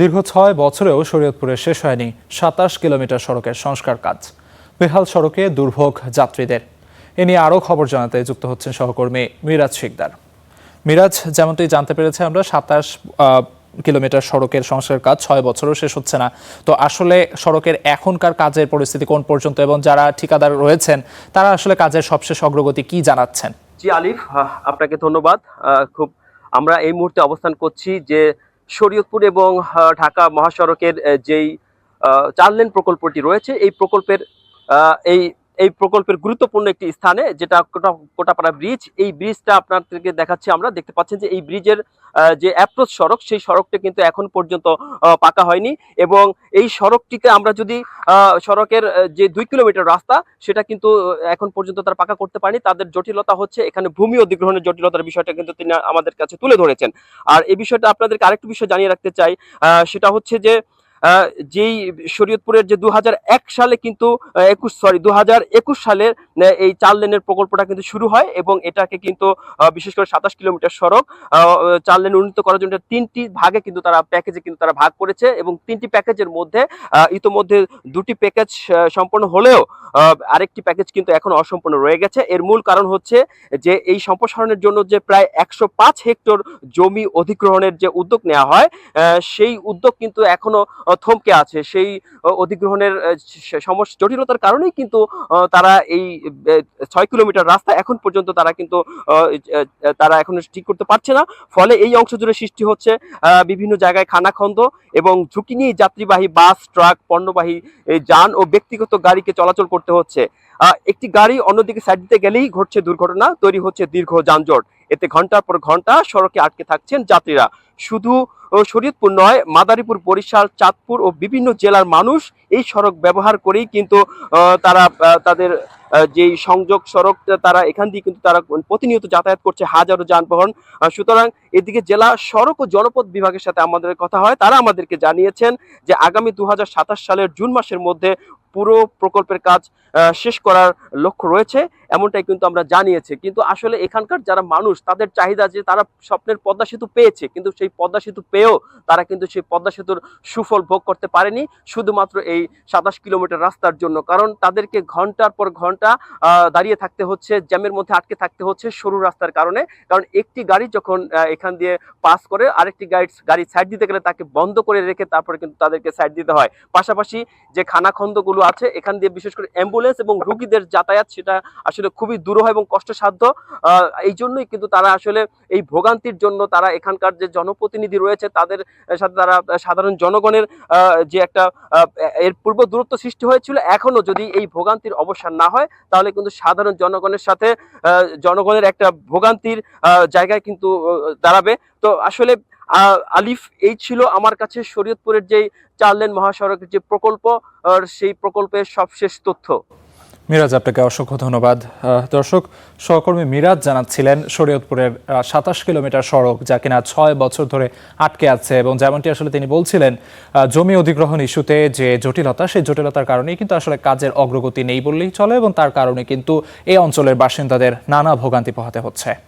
দীর্ঘ ৬ বছরেও শরীয়তপুরে শেষ হয়নি ২৭ কিলোমিটার সড়কের সংস্কার কাজ। বেহাল সড়কে দুর্ভোগ যাত্রীদের। এ নিয়ে আরও খবর জানাতে যুক্ত হচ্ছেন সহকর্মী মিরাজ শিকদার। মিরাজ, যেমনটি জানতে পেরেছি আমরা ২৭ কিলোমিটার সড়কের সংস্কার কাজ ৬ বছরও শেষ হচ্ছে না। তো আসলে সড়কের এখনকার কাজের পরিস্থিতি কোন পর্যন্ত এবং যারা ঠিকাদার রয়েছেন তারা আসলে কাজের সবশেষ অগ্রগতি কি জানাচ্ছেন? জি আলিফ, আপনাকে ধন্যবাদ। আমরা এই মুহূর্তে অবস্থান করছি যে শরীয়তপুর এবং ঢাকা মহাসড়কের যেই ৪ লেন প্রকল্পটি রয়েছে এই প্রকল্পের এই এই প্রকল্পের গুরুত্বপূর্ণ একটি স্থানে, যেটা কোটাপাড়া ব্রিজ। এই ব্রিজটা আপনাদেরকে দেখাচ্ছি। আমরা দেখতে পাচ্ছেন যে এই ব্রিজের যে অ্যাপ্রোচ সড়ক, সেই সড়কটা কিন্তু এখন পর্যন্ত পাকা হয়নি। এবং এই সড়কটিকে আমরা যদি সড়কের যে ২ কিলোমিটার রাস্তা, সেটা কিন্তু এখন পর্যন্ত তারা পাকা করতে পারেনি। তাদের জটিলতা হচ্ছে এখানে ভূমি অধিগ্রহণের জটিলতার বিষয়টা কিন্তু তিনি আমাদের কাছে তুলে ধরেছেন। আর এই বিষয়টা আপনাদেরকে আরেকটু বিষয় জানিয়ে রাখতে চাই, সেটা হচ্ছে যে যেই শরীয়তপুরের যে ২০০১ সালে কিন্তু ২০২১ সালের এই ৪ লেনের প্রকল্পটা কিন্তু শুরু হয় এবং এটাকে কিন্তু বিশেষ করে ২৭ কিলোমিটার সড়ক ৪ লেন উন্নীত করার জন্য ৩টি ভাগে কিন্তু তারা প্যাকেজে কিন্তু তারা ভাগ করেছে। এবং ৩টি প্যাকেজের মধ্যে ইতোমধ্যে ২টি প্যাকেজ সম্পন্ন হলেও আরেকটি প্যাকেজ কিন্তু এখন অসম্পূর্ণ রয়ে গেছে। এর মূল কারণ হচ্ছে যে এই সম্প্রসারণের জন্য যে প্রায় ১০৫ হেক্টর জমি অধিগ্রহণের যে উদ্যোগ নেওয়া হয়, সেই উদ্যোগ কিন্তু এখনো থমকে আছে। সেই অধিগ্রহণের সমস্যা জটিলতার কারণেই কিন্তু তারা এই ৬ কিলোমিটার রাস্তা এখন পর্যন্ত তারা এখন ঠিক করতে পারছে না। ফলে এই অংশ জুড়ে সৃষ্টি হচ্ছে বিভিন্ন জায়গায় খানাখন্দ এবং ঝুঁকি নিয়ে যাত্রীবাহী বাস, ট্রাক, পণ্যবাহী যান ও ব্যক্তিগত গাড়িকে চলাচল করতে হচ্ছে। একটি গাড়ি অন্যদিকে সাইড দিতে গেলেই ঘটছে দুর্ঘটনা, তৈরি হচ্ছে দীর্ঘ যানজট। এতে ঘন্টার পর ঘন্টা সড়কে আটকে থাকছেন যাত্রীরা। শুধু শরীয়তপুর নয়, মাদারীপুর, বরিশাল, চাঁদপুর ও বিভিন্ন জেলার মানুষ এই সড়ক ব্যবহার করেই কিন্তু তারা তাদের যেই সংযোগ সড়ক, তারা এখান দিয়ে কিন্তু তারা প্রতিনিয়ত যাতায়াত করছে হাজারো যানবাহন। সুতরাং এদিকে জেলা সড়ক ও জনপথ বিভাগের সাথে আমাদের কথা হয়, তারা আমাদেরকে জানিয়েছেন যে আগামী ২০২৭ সালের জুন মাসের মধ্যে পুরো প্রকল্পের কাজ শেষ করার লক্ষ্য রয়েছে, এমনটাই কিন্তু আমরা জানিয়েছি। কিন্তু আসলে এখানকার যারা মানুষ, তাদের চাহিদা যে তারা স্বপ্নের পদ্মা সেতু পেয়েছে, কিন্তু সেই পদ্মা সেতু পেয়েও তারা কিন্তু সেই পদ্মা সেতুর সুফল ভোগ করতে পারেনি শুধুমাত্র এই ২৭ কিলোমিটার রাস্তার জন্য। কারণ তাদেরকে ঘন্টার পর ঘন্টা দাঁড়িয়ে থাকতে হচ্ছে, জ্যামের মধ্যে আটকে থাকতে হচ্ছে সরু রাস্তার কারণে। কারণ একটি গাড়ি যখন এখান দিয়ে পাস করে, আরেকটি গাড়ি সাইড দিতে গেলে তাকে বন্ধ করে রেখে তারপরে কিন্তু তাদেরকে সাইড দিতে হয়। পাশাপাশি যে খানাখন্দগুলো আছে, এখান দিয়ে বিশেষ করে অ্যাম্বুলেন্স এবং রোগীদের যাতায়াত, সেটা আসলে খুবই দুরূহ এবং কষ্টসাধ্য। এই জন্যই কিন্তু তারা আসলে এই ভোগান্তির জন্য তারা এখানকার যে জনপ্রতিনিধি রয়েছে তাদের সাথে তারা সাধারণ জনগণের যে একটা এর পূর্ব দূরত্ব সৃষ্টি হয়েছিল, এখনো যদি এই ভোগান্তির অবসান না হয় তাহলে কিন্তু সাধারণ জনগণের সাথে জনগণের একটা ভোগান্তির জায়গায় কিন্তু দাঁড়াবে। তো আসলে আলিফ, এই ছিল আমার কাছে শরীয়তপুরের যে ৪ লেন মহাসড়কের যে প্রকল্প, সেই প্রকল্পের সবশেষ তথ্য। মিরাজ, আপনাকে অসংখ্য ধন্যবাদ। দর্শক, সহকর্মী মিরাজ জানাচ্ছিলেন শরীয়তপুরের ২৭ কিলোমিটার সড়ক যা কিনা ৬ বছর ধরে আটকে আছে, এবং যেমনটি আসলে তিনি বলছিলেন জমি অধিগ্রহণ ইস্যুতে যে জটিলতা, সেই জটিলতার কারণেই কিন্তু আসলে কাজের অগ্রগতি নেই বললেই চলে, এবং তার কারণে কিন্তু এই অঞ্চলের বাসিন্দাদের নানা ভোগান্তি পোহাতে হচ্ছে।